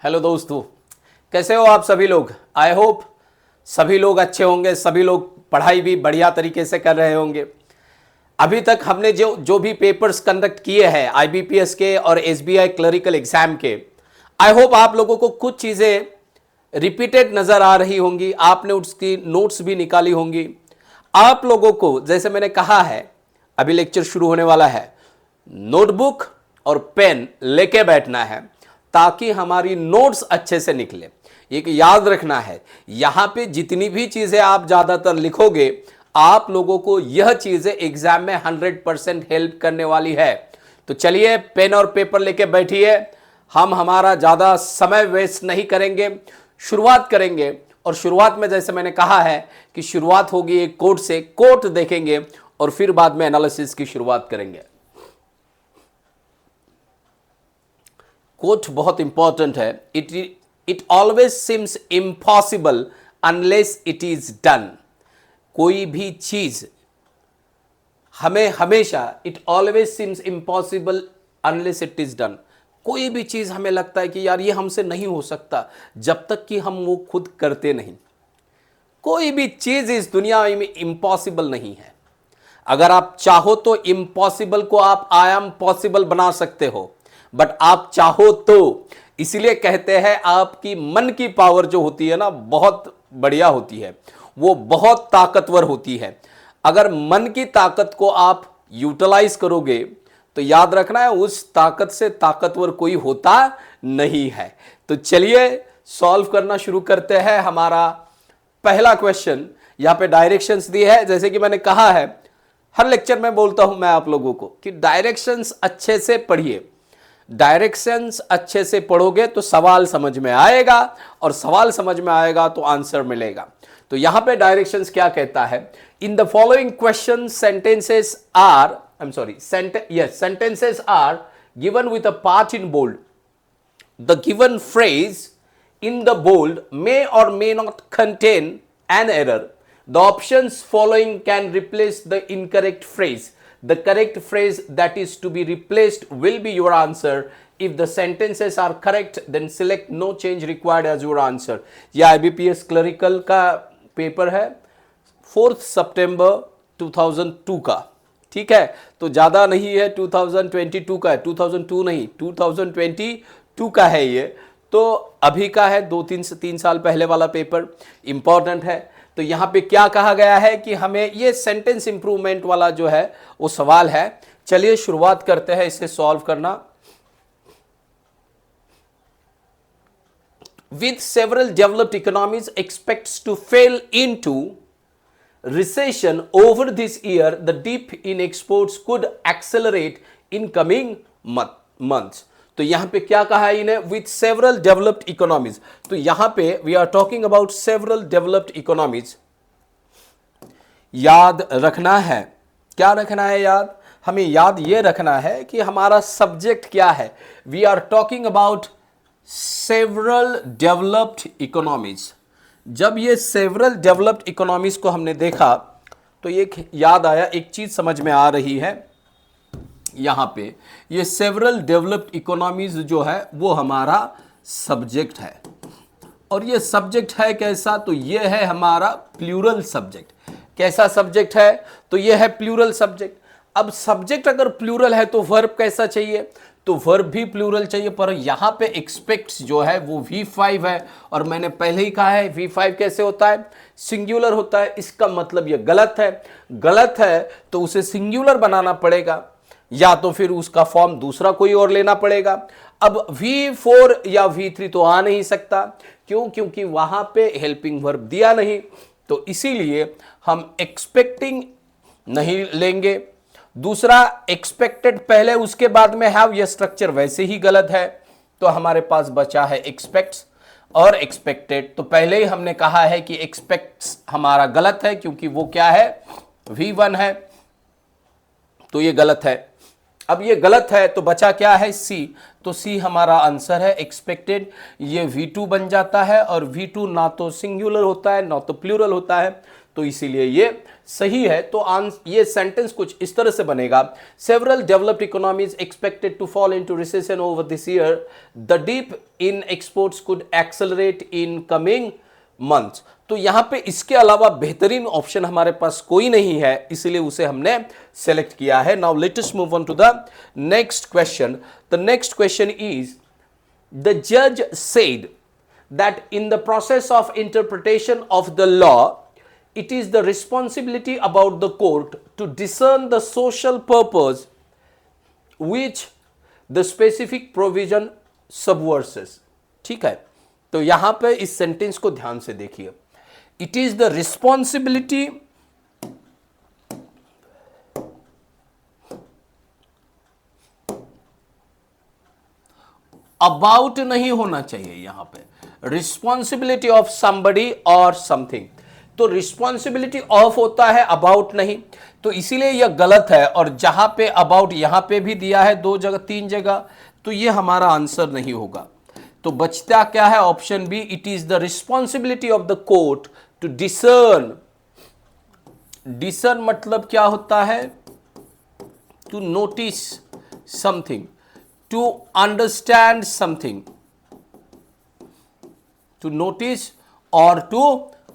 Hello दोस्तों, कैसे हो आप सभी लोग। आई होप सभी लोग अच्छे होंगे, सभी लोग पढ़ाई भी बढ़िया तरीके से कर रहे होंगे। अभी तक हमने जो जो भी पेपर्स कंडक्ट किए हैं आईबीपीएस के और एसबीआई क्लरिकल एग्जाम के, आई होप आप लोगों को कुछ चीज़ें रिपीटेड नज़र आ रही होंगी, आपने उसकी नोट्स भी निकाली होंगी। आप लोगों को जैसे मैंने कहा है, अभी लेक्चर शुरू होने वाला है, नोटबुक और पेन लेके बैठना है ताकि हमारी नोट्स अच्छे से निकले। एक याद रखना है, यहां पे जितनी भी चीजें आप ज्यादातर लिखोगे, आप लोगों को यह चीजें एग्जाम में 100% हेल्प करने वाली है। तो चलिए पेन और पेपर लेके बैठिए, हम हमारा ज्यादा समय वेस्ट नहीं करेंगे, शुरुआत करेंगे। और शुरुआत में जैसे मैंने कहा है कि शुरुआत होगी एक कोट से, कोट देखेंगे और फिर बाद में एनालिसिस की शुरुआत करेंगे। कोट बहुत इंपॉर्टेंट है। It always seems impossible unless it is done. कोई भी चीज हमें हमेशा, it always seems impossible unless it is done. कोई भी चीज हमें लगता है कि यार ये हमसे नहीं हो सकता, जब तक कि हम वो खुद करते नहीं। कोई भी चीज इस दुनिया में इम्पॉसिबल नहीं है। अगर आप चाहो तो इम्पॉसिबल को आप आई एम पॉसिबल बना सकते हो, बट आप चाहो तो, इसीलिए कहते हैं आपकी मन की पावर जो होती है ना, बहुत बढ़िया होती है, वो बहुत ताकतवर होती है। अगर मन की ताकत को आप यूटिलाइज करोगे तो याद रखना है उस ताकत से ताकतवर कोई होता नहीं है। तो चलिए सॉल्व करना शुरू करते हैं। हमारा पहला क्वेश्चन, यहां पे डायरेक्शंस दिए है। जैसे कि मैंने कहा है, हर लेक्चर में बोलता हूं मैं आप लोगों को कि डायरेक्शंस अच्छे से पढ़िए। डायरेक्शंस अच्छे से पढ़ोगे तो सवाल समझ में आएगा, और सवाल समझ में आएगा तो आंसर मिलेगा। तो यहां पे डायरेक्शंस क्या कहता है, in the following question sentences are, sentences are given with a part in bold. The given phrase in the bold may or may not contain an error. The options following can replace the incorrect phrase. The correct phrase that is to be replaced will be your answer. If the sentences are correct, then select no change required as your answer. यह IBPS clerical का paper है, 4 सितंबर 2002 का। ठीक है, तो ज्यादा नहीं है, 2022 का है, 2002 नहीं, 2022 का है ये। तो अभी का है, 2-3 साल पहले वाला पेपर इंपॉर्टेंट है। तो यहां पे क्या कहा गया है कि हमें ये सेंटेंस इंप्रूवमेंट वाला जो है वो सवाल है। चलिए शुरुआत करते हैं इसे सॉल्व करना। With several developed economies expects to fail into recession over this year, the dip in exports could accelerate in coming months. तो यहां पे क्या कहा है इन्हें, with several developed economies। तो यहां पे we are talking about several developed economies। याद रखना है, क्या रखना है याद, हमें याद ये रखना है कि हमारा सब्जेक्ट क्या है। We are talking about several developed economies. जब ये सेवरल डेवलप्ड इकोनॉमीज को हमने देखा तो एक याद आया, एक चीज समझ में आ रही है। यहां पे ये सेवरल डेवलप्ड इकोनॉमीज जो है वो हमारा सब्जेक्ट है, और ये सब्जेक्ट है कैसा, तो ये है हमारा प्लूरल सब्जेक्ट। कैसा सब्जेक्ट है, तो ये है प्लूरल सब्जेक्ट। अब सब्जेक्ट अगर प्लूरल है तो वर्ब कैसा चाहिए, तो वर्ब भी प्लूरल चाहिए। पर यहां पे एक्सपेक्ट्स जो है वो V5 है, और मैंने पहले ही कहा है V5 कैसे होता है, सिंगुलर होता है। इसका मतलब ये गलत है, गलत है तो उसे सिंगुलर बनाना पड़ेगा, या तो फिर उसका फॉर्म दूसरा कोई और लेना पड़ेगा। अब V4 या V3 तो आ नहीं सकता, क्यों, क्योंकि वहां पे हेल्पिंग वर्ब दिया नहीं, तो इसीलिए हम एक्सपेक्टिंग नहीं लेंगे। दूसरा एक्सपेक्टेड पहले उसके बाद में हैव, यह स्ट्रक्चर वैसे ही गलत है। तो हमारे पास बचा है एक्सपेक्ट्स और एक्सपेक्टेड। तो पहले ही हमने कहा है कि एक्सपेक्ट्स हमारा गलत है, क्योंकि वो क्या है, V1 है, तो ये गलत है। अब ये गलत है तो बचा क्या है, C। तो C हमारा आंसर है एक्सपेक्टेड। ये V2 बन जाता है, और V2 ना तो सिंगुलर होता है ना तो प्लूरल होता है, तो इसीलिए ये सही है। तो ये सेंटेंस कुछ इस तरह से बनेगा, several developed economies expected to fall into recession over this year, the dip in exports could accelerate in coming months. तो यहां पे इसके अलावा बेहतरीन ऑप्शन हमारे पास कोई नहीं है, इसलिए उसे हमने सेलेक्ट किया है। Now let us move on to the next question. The next question is, the जज said that in the process of interpretation of the law, it is the responsibility about the court to discern the social purpose which the specific provision subverses। ठीक है, तो यहां पे इस sentence को ध्यान से देखिए। It is the responsibility about नहीं होना चाहिए, यहां पे रिस्पॉन्सिबिलिटी ऑफ समबडी और समथिंग। तो रिस्पॉन्सिबिलिटी ऑफ होता है, अबाउट नहीं, तो इसीलिए यह गलत है। और जहां पे अबाउट यहां पे भी दिया है 2 जगह 3 जगह, तो यह हमारा आंसर नहीं होगा। तो बचता क्या है, option B, it is the responsibility of the court to discern. Discern मतलब क्या होता है, to notice something, to understand something, to notice or to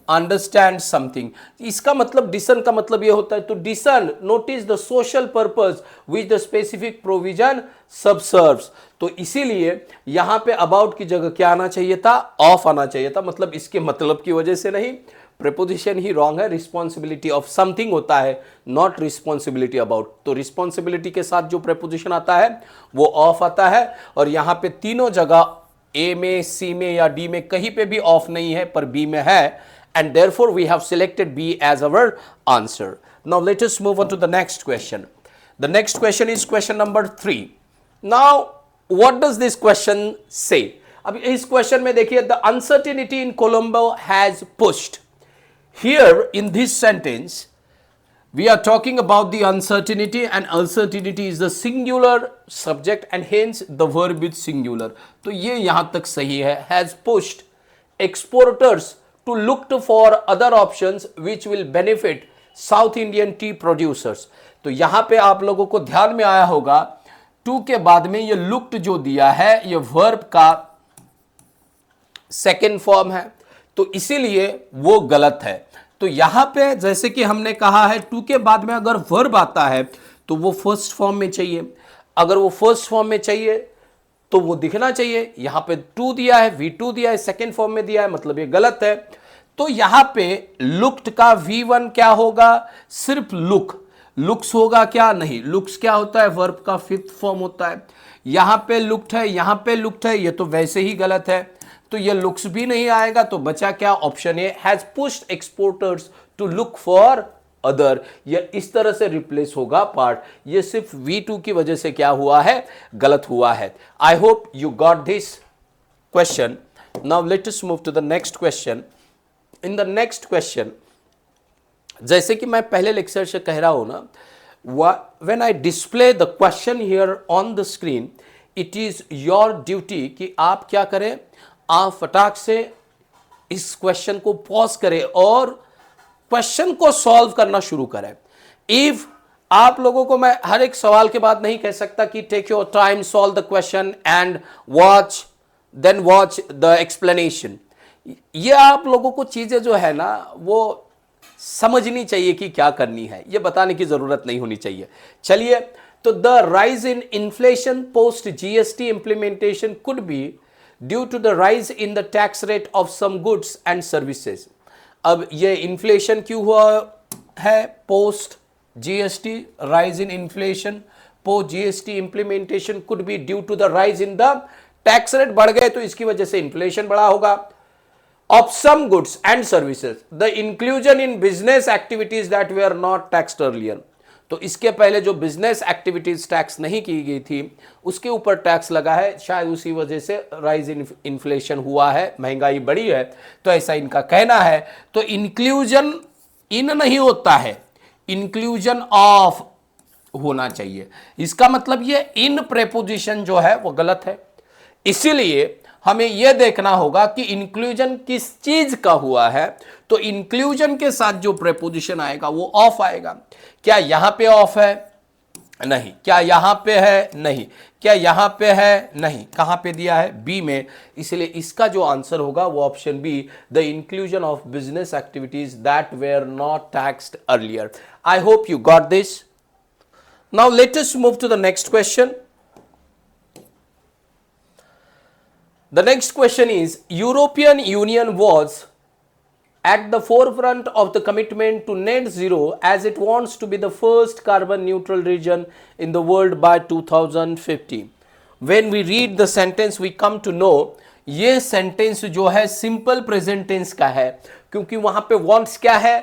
understand something। इसका मतलब डिसन का मतलब यह होता है to discern, notice the social purpose which the specific provision subserves. तो इसीलिए यहां पे अबाउट की जगह क्या आना चाहिए था, ऑफ आना चाहिए था। मतलब इसके मतलब की वजह से नहीं, प्रेपोजिशन ही रॉन्ग है। रिस्पॉन्सिबिलिटी ऑफ समथिंग होता है, नॉट रिस्पॉन्सिबिलिटी अबाउट। तो रिस्पॉन्सिबिलिटी के साथ जो प्रेपोजिशन आता है वो ऑफ आता है। और यहां पे तीनों जगह ए में, सी में या डी में कहीं पे भी ऑफ नहीं है, पर बी में है, and therefore we have selected B as our answer. Now let us move on to the next question. The next question is question number 3। Now what does this question say? अब इस question में देखिए, the uncertainty in Colombo has pushed. Here in this sentence we are talking about the uncertainty, and uncertainty is the singular subject and hence the verb is singular। तो ये यहां तक सही है। has pushed exporters to look for other options which will benefit South Indian tea producers। तो यहां पे आप लोगों को ध्यान में आया होगा, टू के बाद में ये looked जो दिया है ये verb का सेकेंड फॉर्म है, तो इसीलिए वो गलत है। तो यहां पे जैसे कि हमने कहा है, टू के बाद में अगर वर्ब आता है तो वो फर्स्ट फॉर्म में चाहिए। अगर वो फर्स्ट फॉर्म में चाहिए तो वो दिखना चाहिए। यहां पे टू दिया है, V2 दिया है, सेकेंड फॉर्म में दिया है, मतलब ये गलत है। तो यहां पे लुक्ड का V1 क्या होगा, सिर्फ लुक्स होगा क्या, नहीं। लुक्स क्या होता है, वर्ब का फिफ्थ फॉर्म होता है। यहां पे लुक्ड है, यहां पे लुक्ड है, ये तो वैसे ही गलत है, तो ये लुक्स भी नहीं आएगा। तो बचा क्या, option A, has pushed exporters to look for other. ये इस तरह से रिप्लेस होगा पार्ट। ये सिर्फ V2 की वजह से क्या हुआ है, गलत हुआ है। I hope you got this question. Now let us move to the next question. In the next question, जैसे कि मैं पहले लेक्चर से कह रहा हूं ना, when I display the question here on the screen, it is your duty कि आप क्या करें, आप फटाक से इस क्वेश्चन को पॉज करें और क्वेश्चन को सॉल्व करना शुरू करें। इफ आप लोगों को मैं हर एक सवाल के बाद नहीं कह सकता कि take your time, solve the question and then watch the explanation. ये आप लोगों को चीजें जो है ना वो समझनी चाहिए कि क्या करनी है, ये बताने की जरूरत नहीं होनी चाहिए। चलिए, तो the rise in inflation post GST implementation could be due to the rise in the tax rate of some goods and services. अब ये इन्फ्लेशन क्यों हुआ है, post GST, rise in inflation post GST implementation could be due to the rise in the tax rate, बढ़ गए तो इसकी वजह से इन्फ्लेशन बढ़ा होगा, of some goods and services, the inclusion in business activities that way are not taxed earlier. तो इसके पहले जो बिजनेस एक्टिविटीज टैक्स नहीं की गई थी उसके ऊपर टैक्स लगा है, शायद उसी वजह से राइज इन इन्फ्लेशन हुआ है, महंगाई बढ़ी है, तो ऐसा इनका कहना है। तो इंक्लूजन इन नहीं होता है, इंक्लूजन ऑफ होना चाहिए। इसका मतलब ये इन प्रेपोजिशन जो है वो गलत है। इसीलिए हमें यह देखना होगा कि इंक्लूजन किस चीज का हुआ है। तो इंक्लूजन के साथ जो प्रेपोजिशन आएगा वो ऑफ आएगा। क्या यहां पे ऑफ है? नहीं। क्या यहां पे है? नहीं। क्या यहां पे है? नहीं। कहां पे दिया है? बी में। इसलिए इसका जो आंसर होगा वो option B, the inclusion of business activities that were not taxed earlier. I hope you got this. Now let us move to the next question. The next question is, European Union was at the forefront of the commitment to net zero as it wants to be the first carbon neutral region in the world by 2050. When we read the sentence we come to know ये sentence जो है simple present tense का है, क्योंकि वहां पे wants क्या है?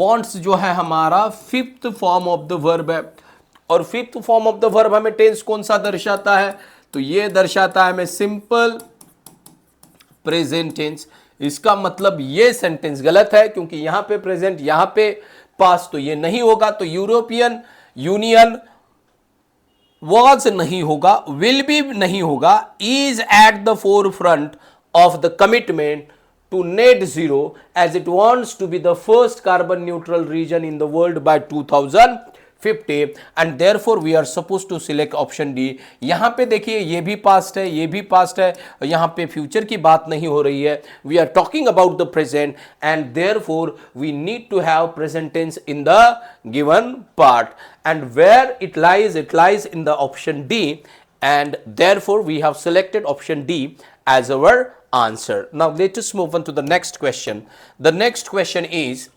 wants जो है हमारा fifth form of the verb है, और fifth form of the verb हमें tense कौन सा दर्शाता है? तो ये दर्शाता है हमें simple प्रेजेंट टेंस। इसका मतलब ये सेंटेंस गलत है, क्योंकि यहां पे प्रेजेंट, यहां पे पास्ट, तो ये नहीं होगा। तो यूरोपियन यूनियन वॉज नहीं होगा, विल बी नहीं होगा, is at the four front of the commitment to net zero as it wants to be the first carbon neutral region in the world by 2050 and therefore we are supposed to select option D। यहां पे देखिए ये भी past है, ये भी past है, यहां पे फ्यूचर की बात नहीं हो रही है। We are talking about the present and therefore we need to have present tense in the given part, and where it lies in the option D, and therefore we have selected option D as our answer. Now let us move on to the next question. The next question is,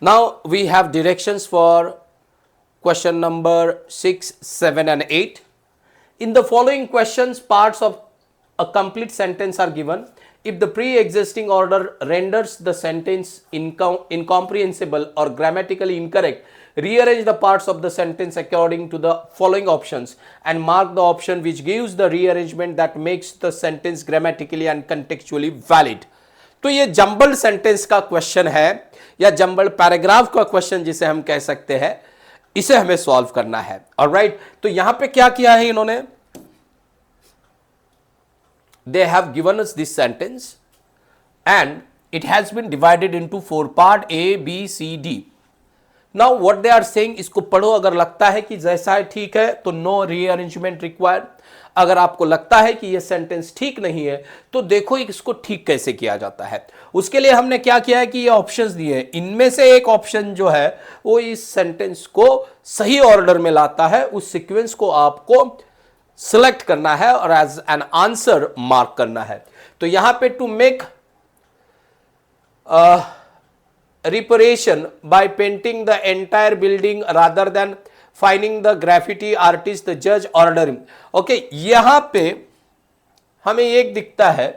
now we have directions for question number 6, 7 and 8. In the following questions, parts of a complete sentence are given. If the pre-existing order renders the sentence incomprehensible or grammatically incorrect, rearrange the parts of the sentence according to the following options and mark the option which gives the rearrangement that makes the sentence grammatically and contextually valid. तो ये jumbled sentence का question है, या jumbled paragraph का question जिसे हम कह सकते हैं, इसे हमें सॉल्व करना है। ऑलराइट, तो यहां पे क्या किया है इन्होंने? They have given us this sentence and it has been divided into 4 parts, A, B, C, D. Now what they are saying, इसको पढ़ो, अगर लगता है कि जैसा है ठीक है तो नो रीअरेंजमेंट रिक्वायर्ड। अगर आपको लगता है कि ये सेंटेंस ठीक नहीं है तो देखो इसको ठीक कैसे किया जाता है। उसके लिए हमने क्या किया है कि ये ऑप्शंस दिए हैं, इनमें से एक ऑप्शन जो है वो इस सेंटेंस को सही ऑर्डर में लाता है, उस सीक्वेंस को आपको सिलेक्ट करना है और एज एन आंसर मार्क करना है। तो यहां पे to make reparation by painting the entire building rather than finding the graffiti artist, the judge ordered him. Okay, यहां पे हमें एक दिखता है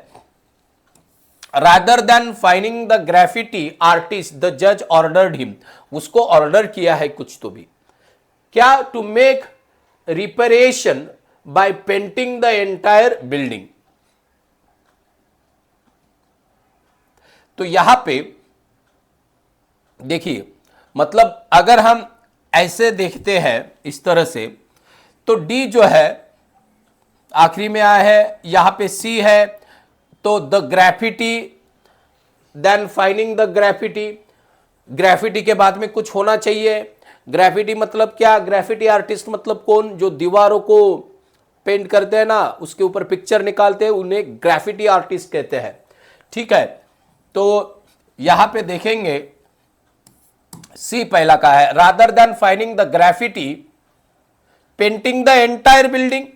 rather than finding the graffiti artist, the judge ordered him, उसको ऑर्डर किया है कुछ तो भी। क्या? to make reparation by painting the entire building। तो यहां पे देखिए, मतलब अगर हम ऐसे देखते हैं इस तरह से, तो डी जो है आखिरी में आया है, यहां पे सी है, तो the graffiti, then finding the graffiti, graffiti के बाद में कुछ होना चाहिए। ग्राफिटी मतलब क्या? ग्राफिटी आर्टिस्ट मतलब कौन? जो दीवारों को पेंट करते हैं ना, उसके ऊपर पिक्चर निकालते हैं, उन्हें ग्राफिटी आर्टिस्ट कहते हैं। ठीक है, तो यहां पे देखेंगे सी पहला का है, rather than finding the graffiti painting the entire building.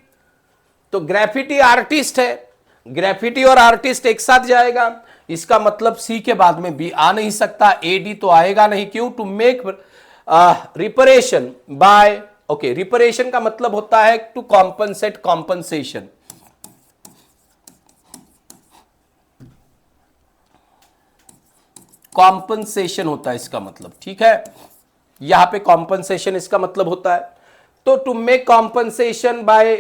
तो ग्राफिटी आर्टिस्ट है, ग्राफिटी और आर्टिस्ट एक साथ जाएगा, इसका मतलब सी के बाद में बी आ नहीं सकता, ए डी तो आएगा नहीं। क्यों? टू मेक रिपरेशन बाय, ओके, रिपरेशन का मतलब होता है टू कॉम्पनसेट, कॉम्पनसेशन। कॉम्पनसेशन होता है इसका मतलब, ठीक है, यहां पे कॉम्पनसेशन इसका मतलब होता है। तो to make compensation by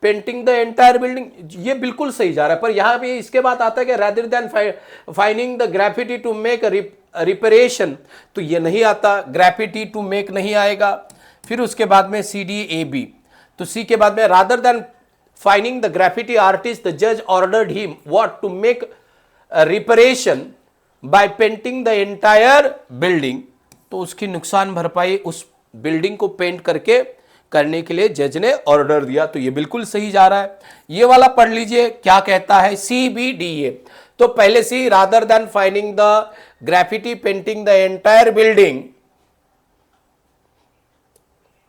painting the entire building, ये बिल्कुल सही जा रहा है, पर यहां पे इसके बाद आता है कि rather than finding the graffiti to make reparation, तो ये नहीं आता, ग्राफिटी टू मेक नहीं आएगा। फिर उसके बाद में सी डी ए बी, तो सी के बाद में rather than finding the graffiti artist the जज ordered him what to make reparation by painting the entire building. तो उसकी नुकसान भरपाई उस बिल्डिंग को पेंट करके करने के लिए जज ने ऑर्डर दिया। तो ये बिल्कुल सही जा रहा है। ये वाला पढ़ लीजिए क्या कहता है, CBDA। तो पहले C, rather than finding the graffiti painting the entire building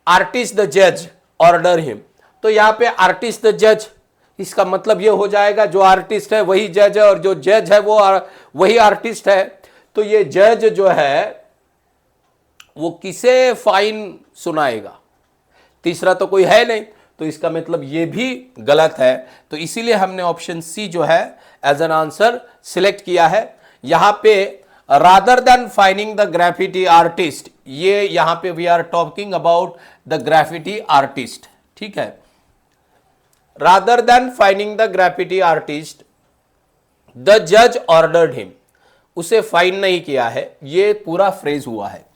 artist the जज ऑर्डर हिम। तो यहां पे आर्टिस्ट द जज, इसका मतलब ये हो जाएगा जो आर्टिस्ट है वही जज है और जो जज है वो वही आर्टिस्ट है। तो ये जज जो है वो किसे फाइन सुनाएगा? तीसरा तो कोई है नहीं, तो इसका मतलब ये भी गलत है। तो इसीलिए हमने ऑप्शन सी जो है एज एन आंसर सिलेक्ट किया है। यहां पे rather than finding the graffiti artist, ये यहां पे we are talking about the graffiti artist, ठीक है। Rather than finding the graffiti artist the जज ऑर्डर्ड हिम, उसे फाइन नहीं किया है, ये पूरा फ्रेज हुआ है।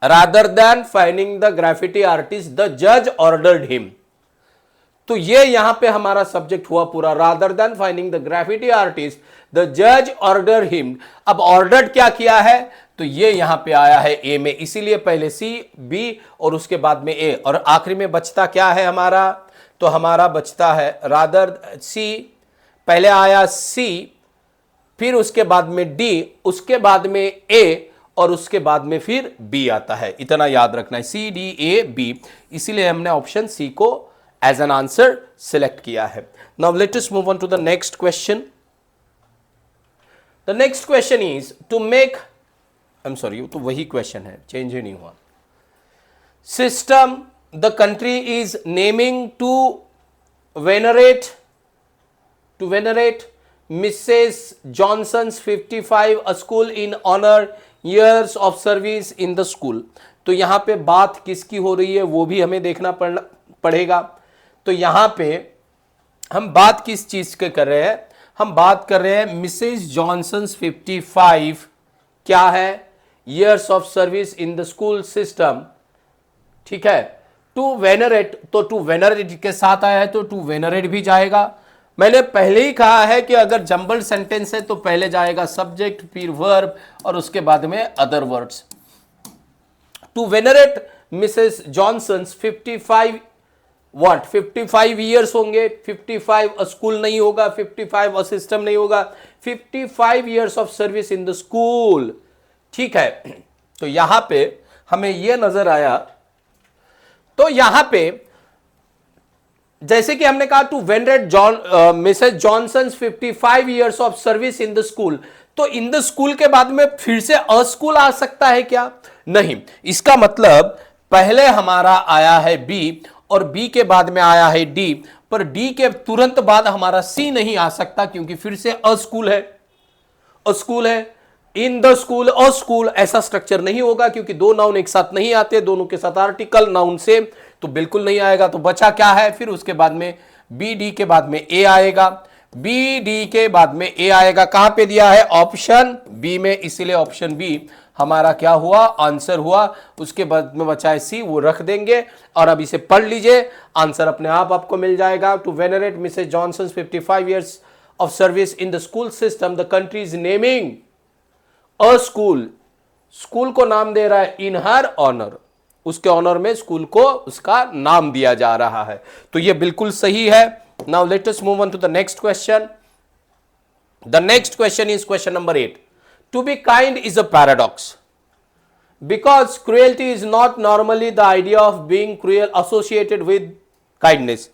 Rather than finding the graffiti artist the जज ऑर्डर्ड हिम, तो ये यहां पे हमारा सब्जेक्ट हुआ पूरा। Rather than finding the graffiti artist the जज ऑर्डर हिम। अब ऑर्डर्ड क्या किया है? तो ये यहां पे आया है ए में, इसीलिए पहले सी, बी और उसके बाद में ए, और आखिरी में बचता क्या है हमारा? तो हमारा बचता है रादर सी, पहले आया सी, फिर उसके बाद में डी, उसके बाद में ए और उसके बाद में फिर बी आता है। इतना याद रखना है, सी डी ए बी, इसीलिए हमने ऑप्शन सी को एज एन आंसर सिलेक्ट किया है। Now let us move on to the next question. The next question is to make, I am sorry, तो वही क्वेश्चन है, चेंज ही नहीं हुआ। System the country is naming to venerate Mrs Johnson's 55 a school in honour years of service in the school। तो यहां पे बात किसकी हो रही है वो भी हमें देखना पड़ेगा। तो यहां पे हम बात किस चीज के कर रहे हैं? हम बात कर रहे हैं मिसेस जॉनसन्स 55 क्या है? years of service in the school system, ठीक है। टू वेनरेट, तो टू वेनरेट के साथ आया है तो टू वेनरेट भी जाएगा। मैंने पहले ही कहा है कि अगर जंबल सेंटेंस है तो पहले जाएगा सब्जेक्ट, फिर वर्ब और उसके बाद में other words. To venerate Mrs Johnson's 55 what, 55 years होंगे। 55 अ स्कूल नहीं होगा, 55 अ सिस्टम नहीं होगा, 55 years of service in the school, ठीक है। तो यहां पे हमें यह नजर आया, तो यहां पे जैसे कि हमने कहा to venerate Mrs Johnson's 55 years of service in the school, तो इन द स्कूल के बाद में फिर से अ स्कूल आ सकता है क्या? नहीं, इसका मतलब पहले हमारा आया है बी और बी के बाद में आया है डी, पर डी के तुरंत बाद हमारा सी नहीं आ सकता क्योंकि फिर से अ स्कूल है, अ स्कूल है। In the school, a school, ऐसा स्ट्रक्चर नहीं होगा क्योंकि दो नाउन एक साथ नहीं आते, दोनों के साथ आर्टिकल नाउन से, तो बिल्कुल नहीं आएगा। तो बचा क्या है? फिर उसके बाद में बी डी के बाद में ए आएगा, बी डी के बाद में ए आएगा। कहां पे दिया है? ऑप्शन बी में, इसीलिए ऑप्शन बी हमारा क्या हुआ? आंसर हुआ। उसके बाद में बचा है सी, वो रख देंगे और अब इसे पढ़ लीजिए, आंसर अपने आप आपको मिल जाएगा। To venerate Mrs Johnson 55 years of service in the school system, the country is naming a school, school को नाम दे रहा है इन हर ऑनर, उसके ऑनर में स्कूल को उसका नाम दिया जा रहा है। तो ये बिल्कुल सही है। Now let us move on to the next question. The next question is question number 8। To be kind is a paradox because cruelty is not normally the idea of being cruel associated with kindness.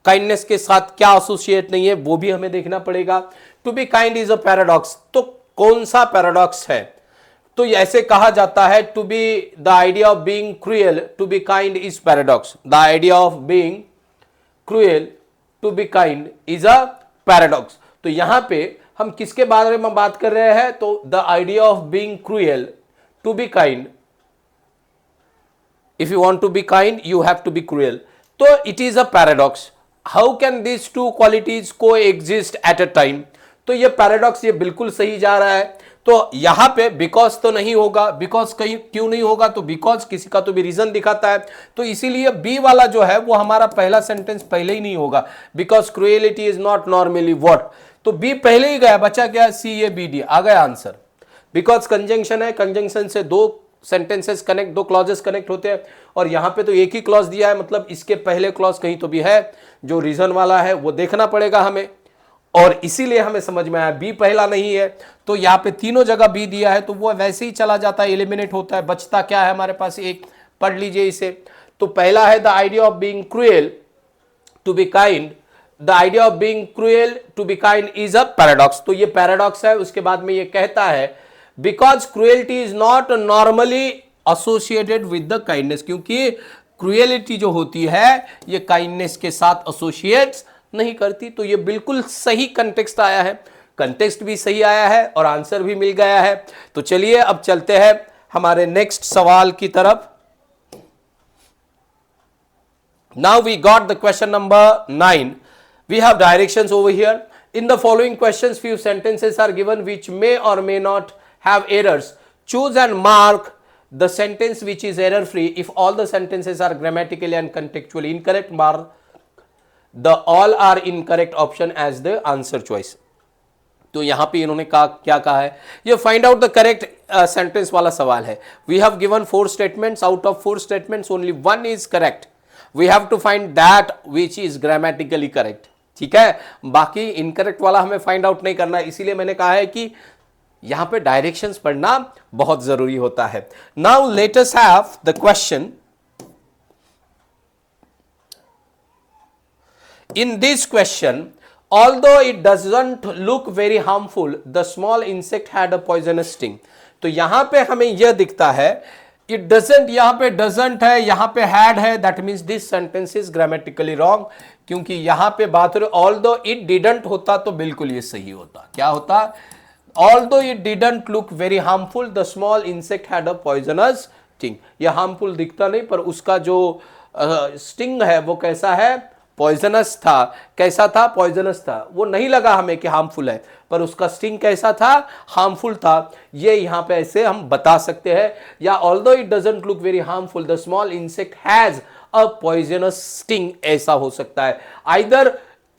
Kindness के साथ क्या associate नहीं है वो भी हमें देखना पड़ेगा। To be kind is a paradox, तो कौन सा पैराडॉक्स है? तो ऐसे कहा जाता है to be the idea of being cruel to be kind is paradox. The idea of being cruel to be kind is a paradox. तो यहां पे हम किसके बारे में बात कर रहे हैं? तो the idea of being cruel to be kind, if you want to be kind you have to be cruel, तो it is a paradox. How can this two qualities coexist at a time? तो ये paradox ये बिल्कुल सही जा रहा है। तो यहां पे बिकॉज तो नहीं होगा, बिकॉज कहीं क्यों नहीं होगा, तो बिकॉज किसी का तो भी रीजन दिखाता है, तो इसीलिए बी वाला जो है वो हमारा पहला सेंटेंस पहले ही नहीं होगा, because cruelty is not normally what, तो बी पहले ही गया, बचा क्या, सी ए बी डी आ गया आंसर। बिकॉज कंजंक्शन है, कंजंक्शन से दो सेंटेंसेस कनेक्ट, दो क्लॉजेस कनेक्ट होते हैं, और यहां पे तो एक ही क्लॉज दिया है, मतलब इसके पहले क्लॉज कहीं तो भी है, जो रीजन वाला है वो देखना पड़ेगा हमें, और इसीलिए हमें समझ में आया बी पहला नहीं है, तो यहां पे तीनों जगह बी दिया है, तो वो वैसे ही चला जाता है, एलिमिनेट होता है, बचता क्या है हमारे पास, एक, पढ़ लीजिए इसे। तो पहला है the idea of being cruel to be kind, the idea of being cruel to be kind is a paradox, तो ये पैराडॉक्स है। उसके बाद में ये कहता है because cruelty is not normally associated with the kindness, क्योंकि क्रूएलिटी जो होती है ये काइंडनेस के साथ एसोसिएट नहीं करती, तो ये बिल्कुल सही कंटेक्स्ट आया है, कंटेक्स्ट भी सही आया है और आंसर भी मिल गया है। तो चलिए अब चलते हैं हमारे नेक्स्ट सवाल की तरफ। Now we got the question number 9. We have directions over here. In the following questions, few sentences are given which may or may not have errors. Choose and mark the sentence which is error free. If all the sentences are grammatically and contextually incorrect, mark the all are incorrect option as the answer choice. तो यहां पे इन्होंने कहा, क्या कहा है, ये find out the correct sentence वाला सवाल है। We have given 4 statements, out of 4 statements only 1 is correct, we have to find that which is grammatically correct, ठीक है, बाकी इनकरेक्ट वाला हमें फाइंड आउट नहीं करना है, इसीलिए मैंने कहा है कि यहां पे डायरेक्शंस पढ़ना बहुत जरूरी होता है। Now let us have the question. In this question, although it doesn't look very harmful, the small insect had a poisonous sting. तो यहां पे हमें यह दिखता है, it doesn't, यहां पे doesn't है, यहां पे had है, that means this sentence is grammatically wrong, क्योंकि यहां पे बात हो रही, although it didn't होता तो बिल्कुल ये सही होता, क्या होता, although it didn't look very harmful, the small insect had a poisonous sting. यह harmful दिखता नहीं, पर उसका जो sting है वो कैसा है, पॉइजनस था। कैसा था, पॉइजनस था, वो नहीं लगा हमें कि हार्मफुल है, पर उसका स्टिंग कैसा था, हार्मफुल था, ये यहां पे ऐसे हम बता सकते हैं। या although it doesn't look very harmful, the small insect has a poisonous sting, ऐसा हो सकता है। Either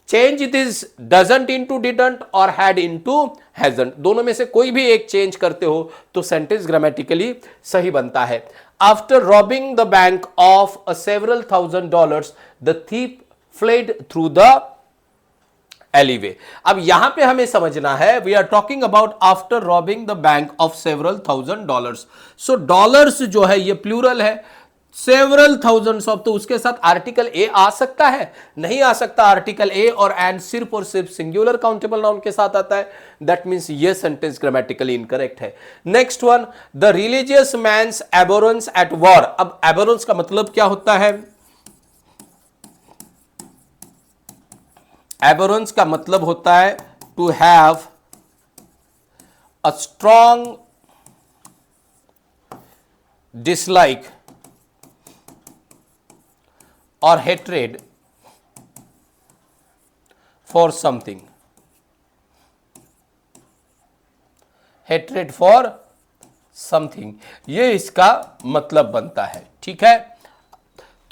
change it is doesn't into didn't और हैड इनटू हैजंट, दोनों में से कोई भी एक चेंज करते हो तो सेंटेंस ग्रामेटिकली सही बनता है। After robbing the bank of a several $1,000 the thief fled through the alleyway. अब यहां पे हमें समझना है, we are talking about after robbing the bank of several $1,000. so dollars जो है ये प्लूरल है, several thousands of, तो उसके साथ आर्टिकल ए आ सकता है, नहीं आ सकता, आर्टिकल ए और एंड सिर्फ और सिर्फ सिंगुलर काउंटेबल नाउन के साथ आता है, दैट मींस ये सेंटेंस ग्रामेटिकली इनकरेक्ट है। Next one, the religious man's abhorrence at war. अब एबोरेंस का मतलब क्या होता है, एबोरेंस का मतलब होता है to have a strong dislike और hatred for something, hatred for something, ये इसका मतलब बनता है, ठीक है।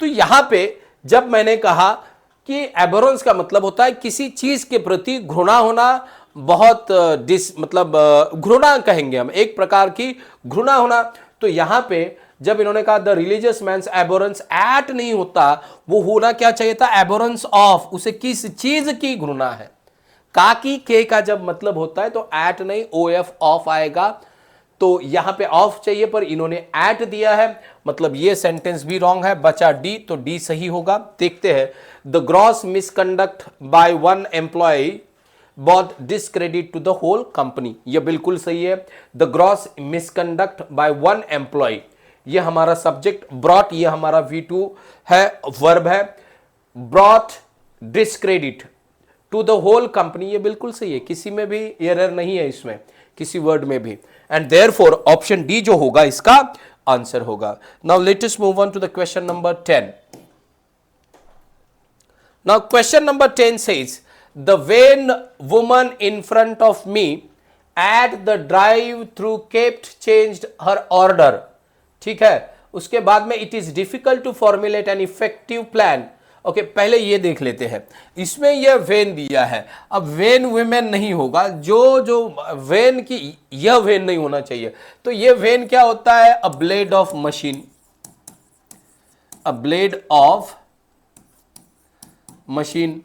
तो यहां पे जब मैंने कहा कि एबोरेंस का मतलब होता है किसी चीज के प्रति घृणा होना, बहुत मतलब घृणा कहेंगे हम, एक प्रकार की घृणा होना। तो यहां पे जब इन्होंने कहा the religious man's abhorrence eight नहीं होता, वो होना क्या चाहिए था, एबोरेंस ऑफ, उसे किस चीज की घृणा है। का की के का जब मतलब होता है तो एट नहीं, ओ एफ ऑफ आएगा, तो यहां पे ऑफ चाहिए पर इन्होंने एट दिया है, मतलब ये सेंटेंस भी रॉन्ग है, बचा डी, तो डी सही होगा। देखते हैं, the gross misconduct by one employee brought discredit to the whole company, ये बिल्कुल सही है। The gross misconduct by one employee, ये हमारा सब्जेक्ट, ब्रॉट ये हमारा V2 है, वर्ब है, brought discredit to the whole company, ये बिल्कुल सही है, किसी में भी एरर नहीं है इसमें, किसी वर्ड में भी, एंड देयरफॉर ऑप्शन डी जो होगा इसका आंसर होगा। Now let us move on to the question number 10. Now question number 10 says, the vain woman in front of me at the drive through kept changed her order, ठीक है। उसके बाद में it is difficult to formulate an effective plan. Okay, पहले ये देख लेते हैं, इसमें यह वेन दिया है। अब वेन वुमेन नहीं होगा, जो वेन की, यह वेन नहीं होना चाहिए। तो ये वेन क्या होता है? A blade of machine, a blade of machine.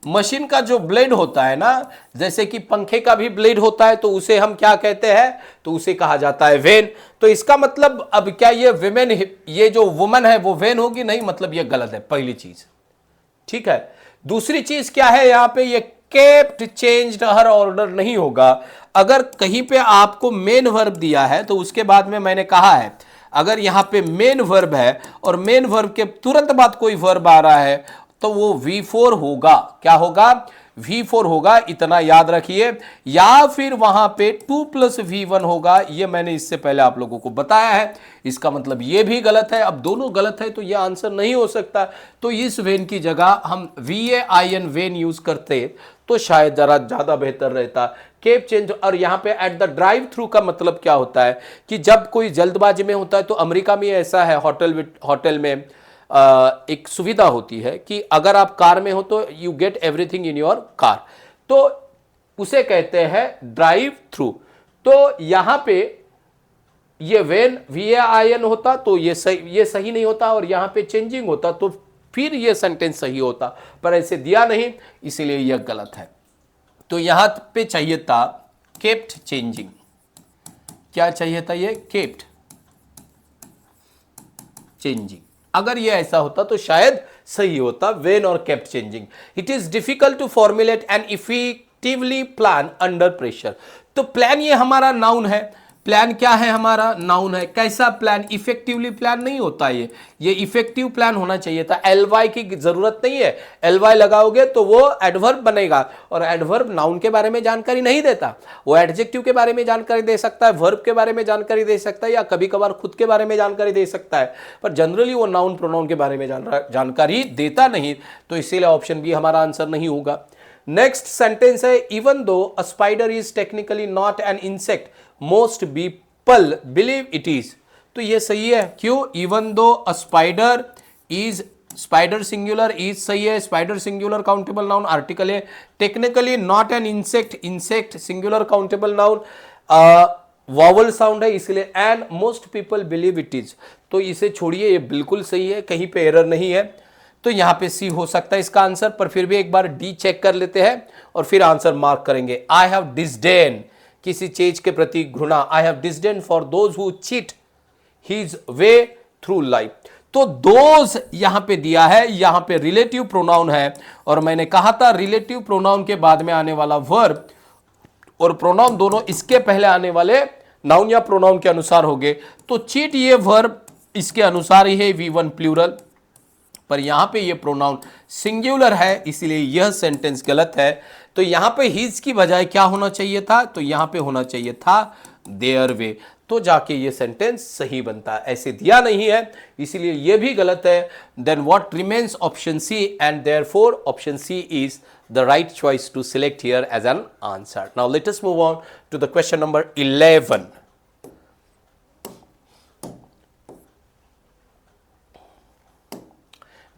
Machine का जो ब्लेड होता है ना, जैसे कि पंखे का भी ब्लेड होता है, तो उसे हम क्या कहते हैं? तो उसे कहा जाता है वेन। तो इसका मतलब अब क्या ये विमेन, ये जो वुमन है वो वेन होगी? नहीं, मतलब ये गलत है, पहली चीज, ठीक है। दूसरी चीज क्या है यहां पे? ये केप्ट चेंज्ड हर ऑर्डर नहीं होगा। अगर कहीं पे आपको मेन वर्ब दिया है तो उसके बाद में मैंने कहा है, अगर यहां पे मेन वर्ब है और मेन वर्ब के तुरंत बाद कोई वर्ब आ रहा है तो वो V4 होगा। क्या होगा? V4 होगा, इतना याद रखिए। या फिर वहां पे 2 + V1 होगा, ये मैंने इससे पहले आप लोगों को बताया है। इसका मतलब ये भी गलत है। अब दोनों गलत है तो ये आंसर नहीं हो सकता। तो इस वेन की जगह हम VAIN वेन यूज करते तो शायद जरा ज्यादा बेहतर रहता। केप चेंज, और यहां पे एट द ड्राइव थ्रू का मतलब क्या होता है कि जब कोई जल्दबाजी में होता है, तो अमेरिका में ऐसा है, होटल में एक सुविधा होती है कि अगर आप कार में हो तो you get everything in your car, तो उसे कहते हैं ड्राइव थ्रू। तो यहां पे ये वेन VAIN होता तो ये सही नहीं होता, और यहां पे चेंजिंग होता तो फिर ये सेंटेंस सही होता, पर ऐसे दिया नहीं, इसीलिए यह गलत है। तो यहां पे चाहिए था केप्ट चेंजिंग। क्या चाहिए था? ये केप्ट चेंजिंग। अगर ये ऐसा होता तो शायद सही होता, वेन और kept changing. It is difficult to formulate and effectively plan under pressure. तो प्लान ये हमारा नाउन है। प्लान क्या है? हमारा नाउन है। कैसा प्लान? इफेक्टिवली प्लान नहीं होता ये इफेक्टिव प्लान होना चाहिए था। LY की जरूरत नहीं है, LY लगाओगे तो वो एडवर्ब बनेगा, और एडवर्ब नाउन के बारे में जानकारी नहीं देता। वो एडजेक्टिव के बारे में जानकारी दे सकता है, वर्ब के बारे में जानकारी दे सकता है, या कभी कभार खुद के बारे में जानकारी दे सकता है, पर जनरली वो नाउन प्रोनाउन के बारे में जानकारी देता नहीं। तो इसीलिए ऑप्शन बी हमारा आंसर नहीं होगा। नेक्स्ट सेंटेंस है, even though a spider is technically not an insect most people believe it is. तो ये सही है। क्यों? Even though a spider is, spider singular, is सही है, spider singular countable noun, article है। Technically not an insect, insect singular countable noun, vowel sound है इसलिए, and most people believe it is. तो इसे छोड़िए, ये बिल्कुल सही है, कहीं पे एरर नहीं है। तो यहां पे सी हो सकता है इसका आंसर, पर फिर भी एक बार डी चेक कर लेते हैं और फिर आंसर मार्क करेंगे। आई हैव डिस्डेन, किसी चीज के प्रति घृणा। I have disdain for those who cheat his way through life. तो दोज यहां पे दिया है, यहां पे रिलेटिव प्रोनाउन है, और मैंने कहा था रिलेटिव प्रोनाउन के बाद में आने वाला वर्ब और प्रोनाउन दोनों इसके पहले आने वाले नाउन या प्रोनाउन के अनुसार होंगे। तो चीट ये वर्ब इसके अनुसार ही है, V1 प्लूरल, पर यहां पे ये प्रोनाउन सिंगुलर है, इसलिए यह सेंटेंस गलत है। तो यहां पे हिज की बजाय क्या होना चाहिए था? तो यहां पे होना चाहिए था देयर वे, तो जाके ये सेंटेंस सही बनता। ऐसे दिया नहीं है, इसलिए ये भी गलत है। Then what remains? Option C, and therefore option C is the right choice to select here as an answer. Now let us move on to the question number 11.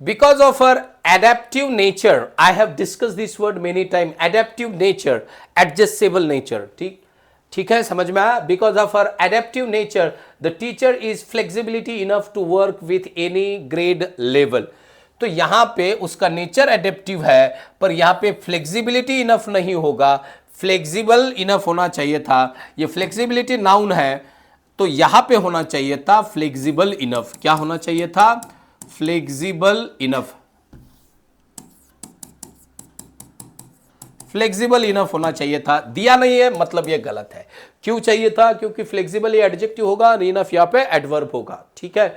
Because of her adaptive nature, I have discussed this word many times, adaptive nature, adjustable nature, ठीक है, समझ में आया? Because of her adaptive nature, the teacher is flexibility enough to work with any grade level. तो यहां पे उसका nature adaptive है, पर यहां पे फ्लेक्सिबिलिटी इनफ नहीं होगा, फ्लेक्सिबल इनफ होना चाहिए था। ये फ्लेक्सिबिलिटी नाउन है, तो यहां पे होना चाहिए था फ्लेक्सिबल इनफ। क्या होना चाहिए था? फ्लेक्सिबल इनफ, फ्लेक्सिबल इनफ होना चाहिए था। दिया नहीं है, मतलब ये गलत है। क्यों चाहिए था? क्योंकि फ्लेक्सिबल ये एडजेक्टिव होगा, इनफ यहां पे एडवर्ब होगा, ठीक है।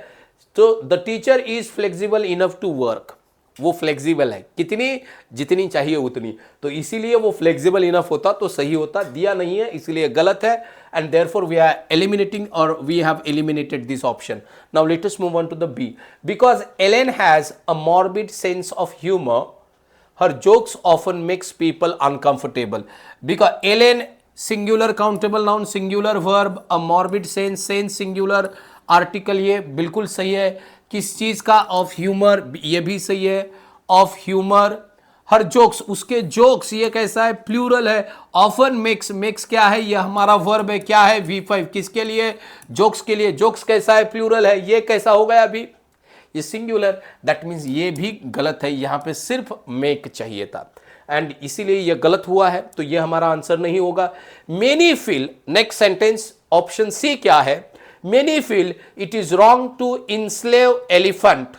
तो the teacher is flexible enough to work, वो फ्लेक्सिबल है, कितनी? जितनी चाहिए उतनी, तो इसीलिए वो फ्लेक्सिबल इनफ होता तो सही होता। दिया नहीं है, इसलिए गलत है, and therefore we are eliminating, और we have eliminated this option. Now let us move on to the B. Because Ellen has a morbid sense of humour, her jokes often makes people uncomfortable because alien singular countable noun singular verb a morbid sense singular article ये बिल्कुल सही है। किस चीज का? Of humour, ये भी सही है। ऑफ ह्यूमर, हर जोक्स, उसके जोक्स, ये कैसा है? प्लूरल है। ऑफन मेक्स, मेक्स क्या है? ये हमारा वर्ब है। क्या है? V5, किसके लिए? जोक्स के लिए। जोक्स कैसा है? प्लूरल है। ये कैसा हो गया अभी? ये सिंगुलर, दैट मीन्स ये भी गलत है, यहां पे सिर्फ मेक चाहिए था एंड इसीलिए ये गलत हुआ है, तो ये हमारा आंसर नहीं होगा। Many feel, next sentence option C क्या है? Many feel it is wrong to enslave elephant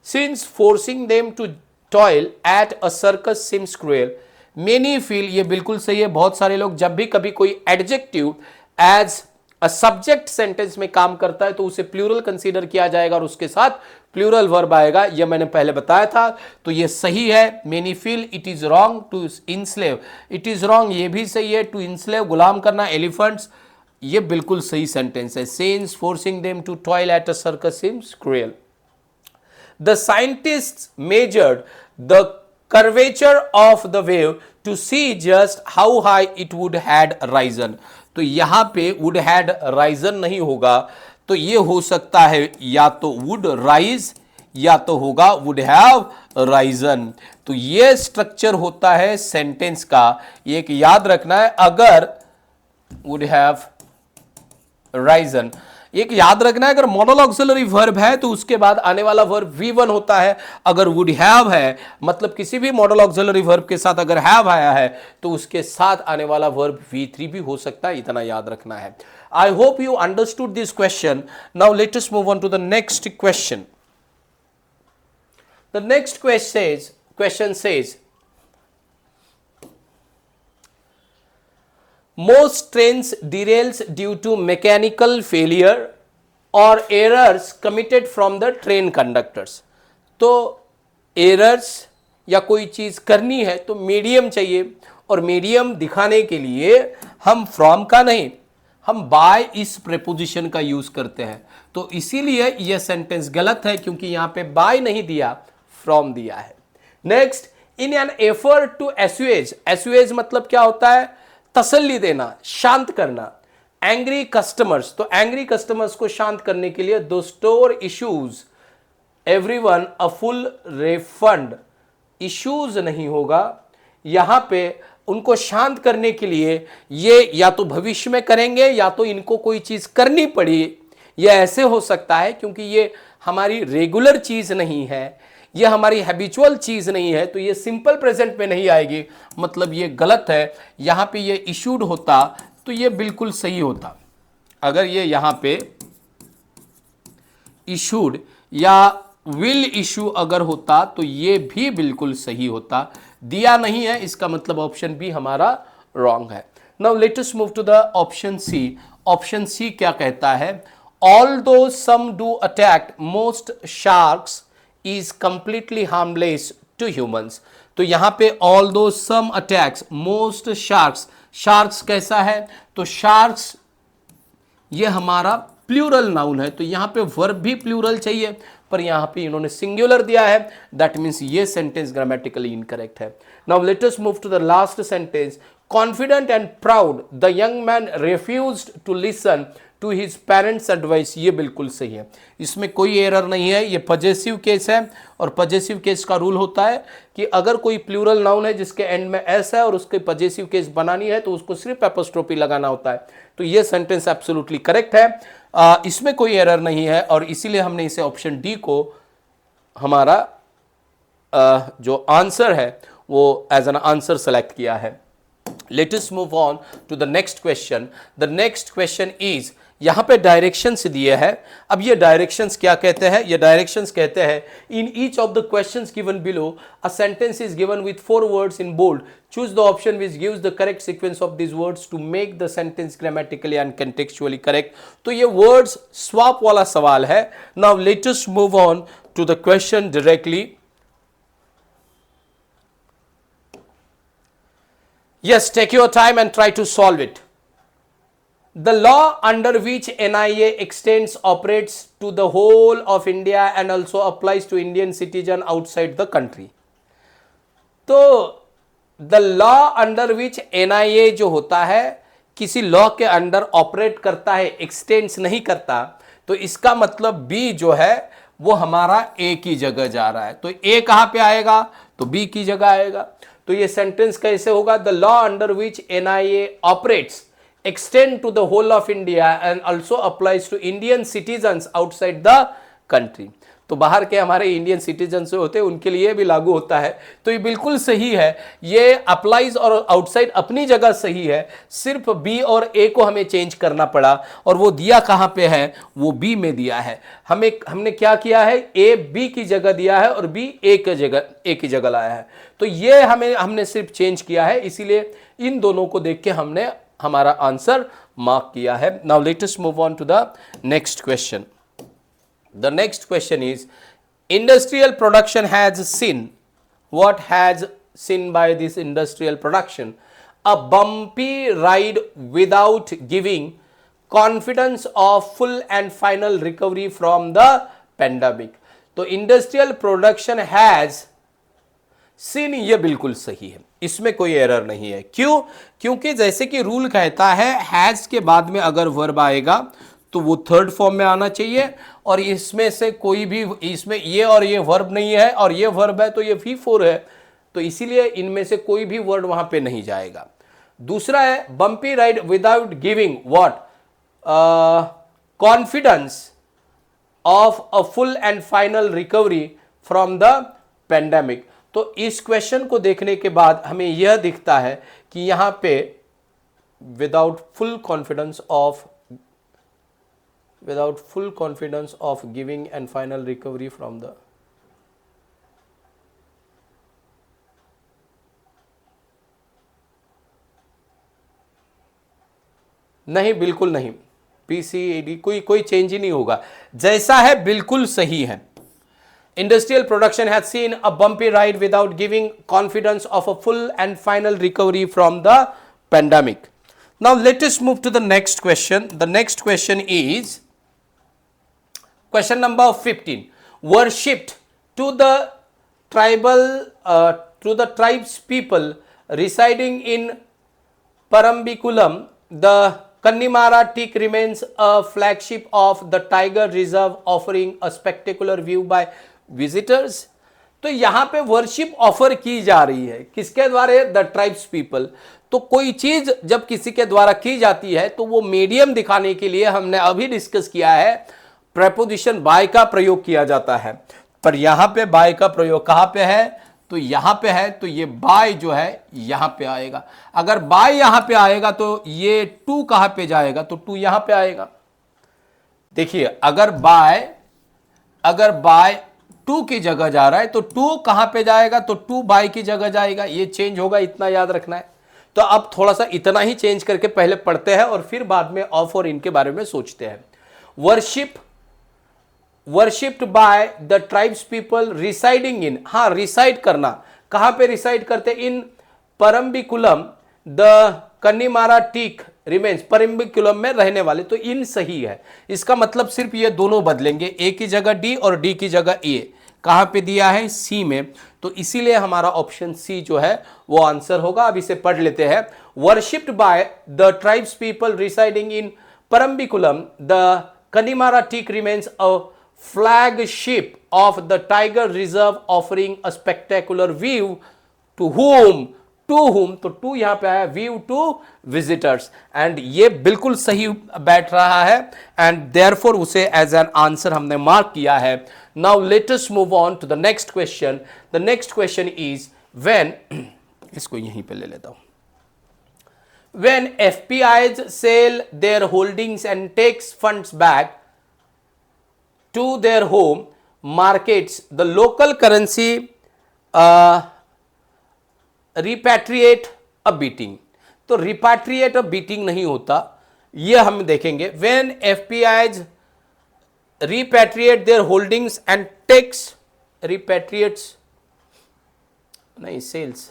since forcing them to toil at a circus seems cruel. Many feel, ये बिल्कुल सही है। बहुत सारे लोग जब भी कभी कोई adjective as a subject sentence में काम करता है तो उसे प्लूरल कंसीडर किया जाएगा और उसके साथ प्लूरल वर्ब आएगा, यह मैंने पहले बताया था, तो ये सही है। Many feel it is wrong to enslave, it is wrong, ये भी सही है। टू इंस्लेव, गुलाम करना एलिफेंट्स, ये बिल्कुल सही सेंटेंस है। Since forcing them to toil at a circus seems cruel. The scientists measured the curvature of the wave to see just how high it would had risen. तो यहां पे would had risen नहीं होगा, तो ये हो सकता है या तो would rise या तो होगा would have risen। तो ये स्ट्रक्चर होता है सेंटेंस का, ये एक याद रखना है। अगर would have risen, एक याद रखना है, अगर मॉडल ऑक्सिलरी वर्ब है तो उसके बाद आने वाला वर्ब V1 होता है। अगर वुड हैव है, मतलब किसी भी मॉडल ऑक्सिलरी वर्ब के साथ अगर हैव आया है तो उसके साथ आने वाला वर्ब V3 भी हो सकता है, इतना याद रखना है। I hope you understood this question. Now let us move on to the next question. The next question says most trains derails due to mechanical failure or errors committed from the train conductors। तो errors या कोई चीज करनी है तो medium चाहिए, और medium दिखाने के लिए हम फ्रॉम का नहीं, हम बाय इस प्रेपोजिशन का यूज करते हैं, तो इसीलिए यह सेंटेंस गलत है क्योंकि यहां पे बाय नहीं दिया, फ्रॉम दिया है। Next, in an effort to assuage, assuage मतलब क्या होता है? तसल्ली देना, शांत करना। एंग्री कस्टमर्स, तो एंग्री कस्टमर्स को शांत करने के लिए दो store issues everyone a full refund, issues नहीं होगा यहां पे। उनको शांत करने के लिए ये या तो भविष्य में करेंगे या तो इनको कोई चीज करनी पड़ी, ये ऐसे हो सकता है क्योंकि ये हमारी रेगुलर चीज नहीं है, ये हमारी हैबिचुअल चीज नहीं है, तो ये सिंपल प्रेजेंट में नहीं आएगी, मतलब ये गलत है। यहां पे ये इशूड होता तो ये बिल्कुल सही होता। अगर ये यहां पे इशूड या विल इशू अगर होता तो ये भी बिल्कुल सही होता। दिया नहीं है, इसका मतलब ऑप्शन बी हमारा रॉन्ग है। Now let us move to the option C. Option C क्या कहता है? Although some do attack most sharks is completely harmless to humans। तो यहां पे although some attacks most sharks, sharks कैसा है? तो sharks ये हमारा प्लूरल नाउन है, तो यहां पे वर्ब भी प्लूरल चाहिए, पर यहां पे इन्होंने सिंगुलर दिया है, दैट मीन्स ये सेंटेंस ग्रामेटिकली इनकरेक्ट है। Now let us move to the last sentence. Confident and proud the young man refused to listen to his parents advice, ये बिल्कुल सही है, इसमें कोई एरर नहीं है। ये पजेसिव केस है, और पजेसिव केस का रूल होता है कि अगर कोई प्लूरल नाउन है जिसके एंड में एस है और उसके पजेसिव केस बनानी है तो उसको सिर्फ एपोस्ट्रोफी लगाना होता है। तो ये सेंटेंस एब्सोल्युटली करेक्ट है, इसमें कोई एरर नहीं है, और इसीलिए हमने इसे ऑप्शन डी को हमारा जो आंसर है वो एज एन आंसर सेलेक्ट किया है। Let us move on to the next question. The next question is, यहां पे डायरेक्शंस दिए हैं। अब ये डायरेक्शंस क्या कहते हैं? ये डायरेक्शंस कहते हैं, in each of the questions given below a sentence is given with 4 words in bold, choose the option which gives the correct sequence of this words to make the sentence grammatically and contextually correct. तो ये words swap वाला सवाल है। Now let us move on to the question directly. Yes, take your time and try to solve it. The law under which NIA extends operates to the whole of India and also applies to Indian citizen outside the country. तो the law under which NIA जो होता है किसी law के under operate करता है, x tends नहीं करता, तो इसका मतलब बी जो है वो हमारा ए की जगह जा रहा है। तो ए कहां पे आएगा, तो बी की जगह आएगा। तो ये सेंटेंस कैसे होगा, the law under which NIA operates extend to the whole of India and also applies to Indian citizens outside the country। तो बाहर के हमारे इंडियन सिटीजन जो होते हैं उनके लिए भी लागू होता है। तो ये बिल्कुल सही है, ये अप्लाइज और आउटसाइड अपनी जगह सही है, सिर्फ बी और ए को हमें चेंज करना पड़ा, और वो दिया कहां पे है, वो बी में दिया है। हमने क्या किया है, ए बी की जगह दिया है और बी ए की जगह लाया है। तो ये हमने सिर्फ चेंज किया है, इसीलिए इन दोनों को देख के हमने हमारा आंसर मार्क किया है। Now let us move on to the next question. The next question is industrial production has seen, what has seen by this industrial production, a bumpy ride without giving confidence of full and final recovery from the pandemic. तो industrial production has seen, ये बिल्कुल सही है, इसमें कोई error नहीं है। क्यों, क्योंकि जैसे कि रूल कहता है हैज के बाद में अगर वर्ब आएगा तो वो थर्ड फॉर्म में आना चाहिए, और इसमें से कोई भी, इसमें ये और ये वर्ब नहीं है और ये वर्ब है तो ये V4 है, तो इसीलिए इनमें से कोई भी वर्ड वहां पे नहीं जाएगा। दूसरा है bumpy ride without giving what, confidence of a full and final recovery from the pandemic. तो इस क्वेश्चन को देखने के बाद हमें यह दिखता है कि यहां पे without full confidence of giving and final recovery from the, नहीं बिल्कुल नहीं, PCED कोई चेंज ही नहीं होगा, जैसा है बिल्कुल सही है। Industrial production has seen a bumpy ride without giving confidence of a full and final recovery from the pandemic. Now let us move to the next question. The next question is question number 15. Worshipped to the tribes people residing in Parambiculam, the Kannimara teak remains a flagship of the Tiger Reserve, offering a spectacular view by visitors. तो यहां पे worship offer की जा रही है, किसके द्वारा, the tribes people. तो कोई चीज जब किसी के द्वारा की जाती है तो वो मीडियम दिखाने के लिए हमने अभी डिस्कस किया है, प्रेपोजिशन बाय का प्रयोग किया जाता है। पर यहां पे बाय का प्रयोग कहां पे है, तो यहां पे है, तो ये बाय जो है यहां पे आएगा। अगर बाय यहां पे आएगा तो ये टू कहां पे जाएगा, तो टू यहां पे आएगा। देखिए अगर बाय टू की जगह जा रहा है तो टू कहां पे जाएगा, तो टू बाय की जगह जाएगा, ये चेंज होगा, इतना याद रखना है। तो अब थोड़ा सा इतना ही चेंज करके पहले पढ़ते हैं और फिर बाद में ऑफ और इनके बारे में सोचते हैं। Worshipped by the tribes people residing in, हाँ रिसाइड करना, कहां पे रिसाइड करते, in Parambikulam the Kannimara teak remains, Parambikulam में रहने वाले, तो इन सही है। इसका मतलब सिर्फ ये दोनों बदलेंगे, ए की जगह डी और डी की जगह ए। कहां पे दिया है, सी में, तो इसीलिए हमारा ऑप्शन सी जो है वो आंसर होगा। अब इसे पढ़ लेते हैं। Worshipped by the tribes people residing in Parambikulam the Kannimara teak remains a flagship of the Tiger Reserve, offering a spectacular view to whom, तो टू यहां पे आया, व्यू टू विजिटर्स, एंड ये बिल्कुल सही बैठ रहा है, एंड देयरफॉर उसे एज एन आंसर हमने मार्क किया है। Now let us move on to the next question. The next question is when, इसको यहीं पे ले लेता हूं, when FPIs sell their holdings and takes funds back to their home markets, the local currency repatriate a beating। तो repatriate a beating नहीं होता, ये हम देखेंगे। when FPIs repatriate their holdings and takes, repatriates नहीं, sales,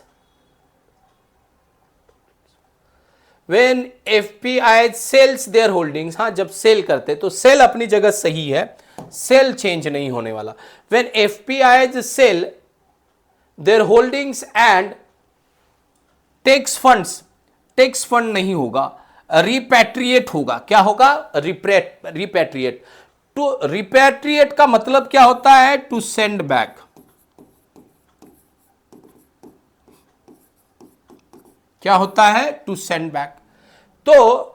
when FPI sells their holdings, हाँ जब cell करते, तो सेल अपनी जगह सही है, सेल चेंज नहीं होने वाला। when FPIs sell their holdings and takes funds, takes fund नहीं होगा, रिपैट्रिएट होगा। क्या होगा? रिपैट्रिएट। टू रिपैट्रिएट का मतलब क्या होता है? To send back. क्या होता है? To send back. तो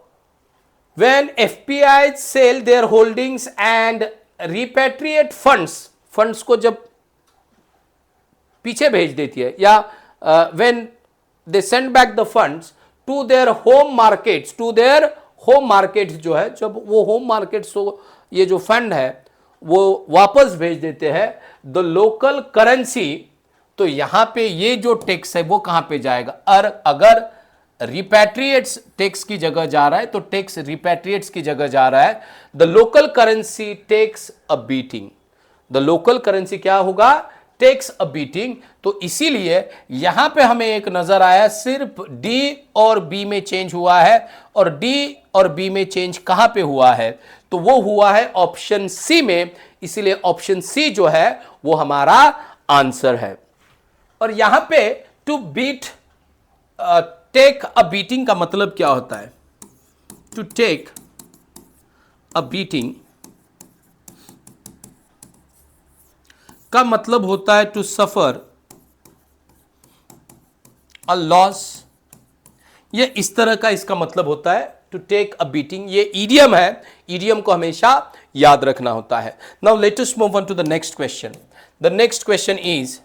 when FPIs sell their holdings and repatriate funds को जब पीछे भेज देती है, या when they send back the funds to their home markets, जो है, जब वो होम मार्केट्स को ये जो फंड है वो वापस भेज देते हैं द लोकल करेंसी, तो यहां पे ये जो टैक्स है वो कहां पे जाएगा? और अगर रिपैट्रिएट्स टैक्स की जगह जा रहा है तो टैक्स रिपैट्रिएट्स की जगह जा रहा है। The local currency takes a beating. The local currency क्या होगा? Takes a beating. तो इसीलिए यहां पे हमें एक नजर आया सिर्फ डी और बी में चेंज हुआ है, और डी और बी में चेंज कहां पे हुआ है? तो वो हुआ है ऑप्शन सी में। इसीलिए ऑप्शन सी जो है वो हमारा आंसर है। और यहां पे to beat, take a beating का मतलब क्या होता है? टू टेक अ बीटिंग का मतलब होता है टू सफर अ लॉस। ये इस तरह का इसका मतलब होता है, टू टेक अ बीटिंग। ये ईडियम है, ईडियम को हमेशा याद रखना होता है। Now let us move on to the next question. The next question is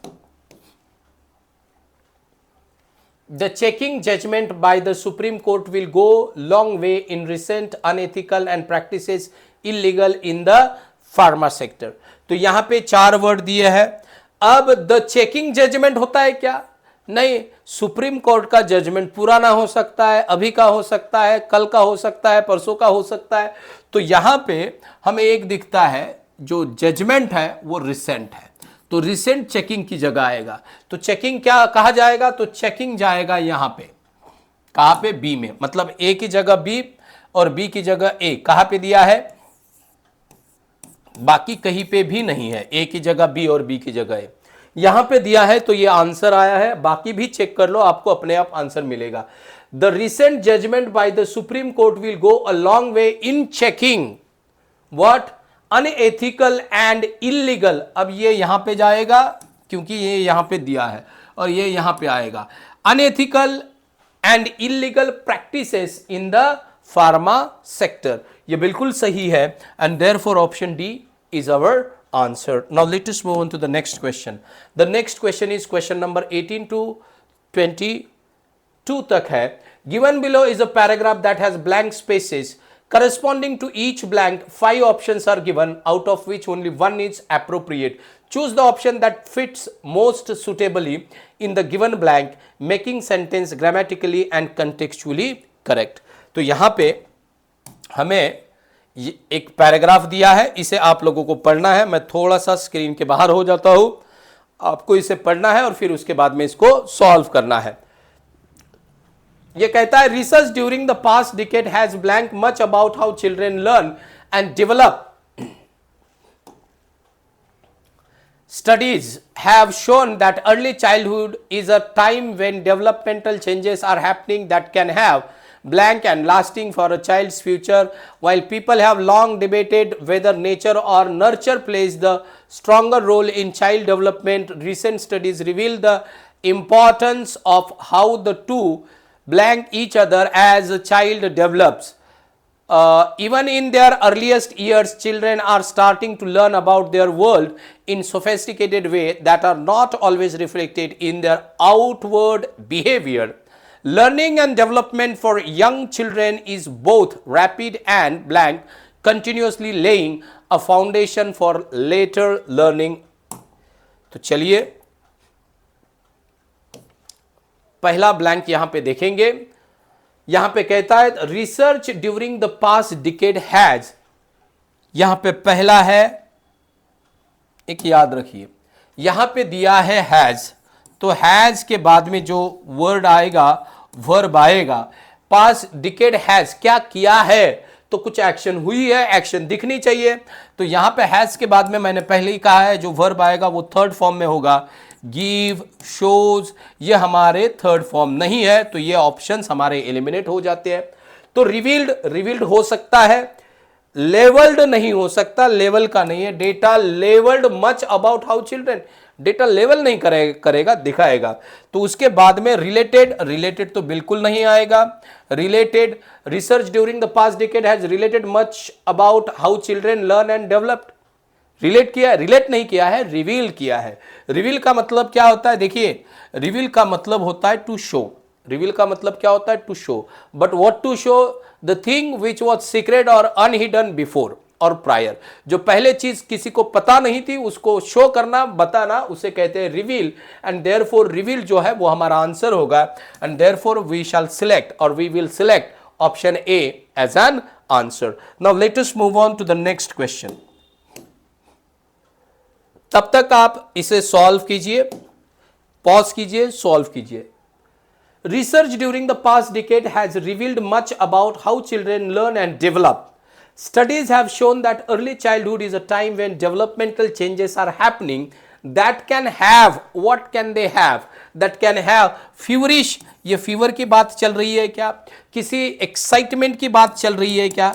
the checking judgment by the Supreme Court will go long way in recent unethical and practices illegal in the pharma sector। तो यहां पे 4 word दिए हैं। अब the checking judgement होता है क्या? नहीं, सुप्रीम कोर्ट का जजमेंट पुराना हो सकता है, अभी का हो सकता है, कल का हो सकता है, परसों का हो सकता है। तो यहां पे हमें एक दिखता है जो जजमेंट है वो रिसेंट है, तो रिसेंट चेकिंग की जगह आएगा। तो चेकिंग क्या कहा जाएगा? तो चेकिंग जाएगा यहां पे, कहां पे? बी में। मतलब ए की जगह बी और बी की जगह ए। कहां पे दिया है? बाकी कहीं पे भी नहीं है। ए की जगह बी और बी की जगह ए यहां पे दिया है, तो ये आंसर आया है। बाकी भी चेक कर लो, आपको अपने आप आंसर मिलेगा। The recent judgment by the supreme court will go a long way in checking what unethical and illegal. अब ये यहां पे जाएगा क्योंकि ये यहां पे दिया है, और ये यहां पे आएगा unethical and illegal practices in the pharma sector. ये बिल्कुल सही है, and therefore option D is our answer. Now let us move on to the next question. The next question is question number 18 to 22 तक है। Given below is a paragraph that has blank spaces corresponding to each blank 5 options are given, out of which only one is appropriate. Choose the option that fits most suitably in the given blank, making sentence grammatically and contextually correct। तो यहां पे हमें एक paragraph दिया है, इसे आप लोगों को पढ़ना है। मैं थोड़ा सा स्क्रीन के बाहर हो जाता हूं, आपको इसे पढ़ना है और फिर उसके बाद में इसको सॉल्व करना है। ये कहता है research during the past decade has blank much about how children learn and develop. Studies have shown that early childhood is a time when developmental changes are happening that can have blank and lasting for a child's future. While people have long debated whether nature or nurture plays the stronger role in child development, recent studies reveal the importance of how the two blank each other as a child develops. Even in their earliest years, children are starting to learn about their world in sophisticated way that are not always reflected in their outward behavior. Learning and development for young children is both rapid and blank, continuously laying a foundation for later learning. तो चलिए पहला blank यहां पे देखेंगे। यहां पे कहता है research during the past decade has, यहां पे पहला है, एक याद रखिए, यहां पे दिया है हैज, तो हैज के बाद में जो वर्ड आएगा, वर्ब आएगा। पास्ट डिकेड हैज क्या किया है, तो कुछ एक्शन हुई है, एक्शन दिखनी चाहिए। तो यहां पे हैज के बाद में मैंने पहले ही कहा है जो वर्ब आएगा वो थर्ड फॉर्म में होगा, गिव, शोज, ये हमारे थर्ड फॉर्म नहीं है, तो ये ऑप्शंस हमारे एलिमिनेट हो जाते हैं। तो रिवील्ड हो सकता है, लेवल्ड नहीं हो सकता, लेवल का नहीं है। Data levelled much about how children, data level नहीं करेगा, दिखाएगा। तो उसके बाद में रिलेटेड तो बिल्कुल नहीं आएगा। Related, research during the past decade has related much about how children learn and developed, relate नहीं किया है, रिवील किया है। रिवील का मतलब क्या होता है, देखिए रिवील का मतलब होता है टू शो, रिवील का मतलब क्या होता है, to show. But what to show, the thing which was secret और अनहिडन बिफोर और प्रायर, जो पहले चीज किसी को पता नहीं थी उसको शो करना, बताना, उसे कहते हैं रिवील। एंड देयरफॉर रिवील जो है वो हमारा आंसर होगा। And therefore we shall select और we will select option A as an answer. Now let us move on to the next question. तब तक आप इसे सॉल्व कीजिए, पॉज कीजिए, सॉल्व कीजिए। Research during the past decade has revealed much about how children learn and develop. Studies have shown that early childhood is a time when developmental changes are happening that can have, what can they have? That can have feverish, ये fever की बात चल रही है क्या? किसी excitement की बात चल रही है क्या?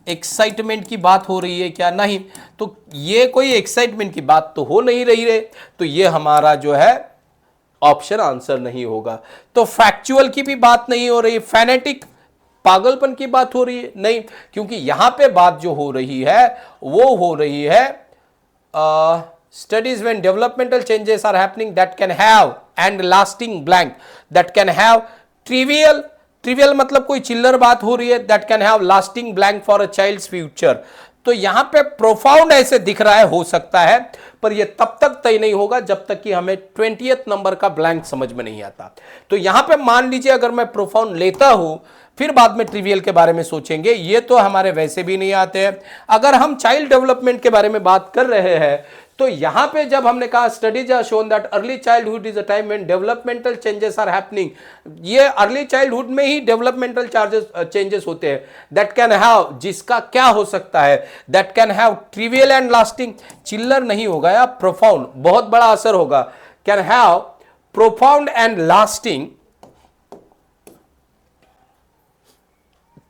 एक्साइटमेंट की बात हो रही है क्या? नहीं, तो ये कोई एक्साइटमेंट की बात तो हो नहीं रही है, तो ये हमारा जो है ऑप्शन आंसर नहीं होगा। तो फैक्चुअल की भी बात नहीं हो रही, फैनेटिक पागलपन की बात हो रही है नहीं, क्योंकि यहां पे बात जो हो रही है वो हो रही है studies when developmental changes are happening that can have and lasting blank, that can have trivial, trivial मतलब कोई चिल्लर बात हो रही है, that can have lasting blank for a child's future. तो यहां पे प्रोफाउंड ऐसे दिख रहा है, हो सकता है, पर यह तब तक तय नहीं होगा जब तक कि हमें 20th नंबर का ब्लैंक समझ में नहीं आता। तो यहां पे मान लीजिए अगर मैं प्रोफाउंड लेता हूं, फिर बाद में ट्रिवियल के बारे में सोचेंगे, ये तो हमारे वैसे भी नहीं आते हैं। अगर हम चाइल्ड डेवलपमेंट के बारे में बात कर रहे हैं, तो यहां पे जब हमने कहा studies are shown that early childhood is a time when developmental changes are happening, ये अर्ली चाइल्डहुड में ही डेवलपमेंटल चेंजेस होते हैं। दैट कैन हैव, जिसका क्या हो सकता है, that can have trivial and lasting, चिल्लर नहीं होगा या प्रोफाउंड, बहुत बड़ा असर होगा। Can have profound and lasting,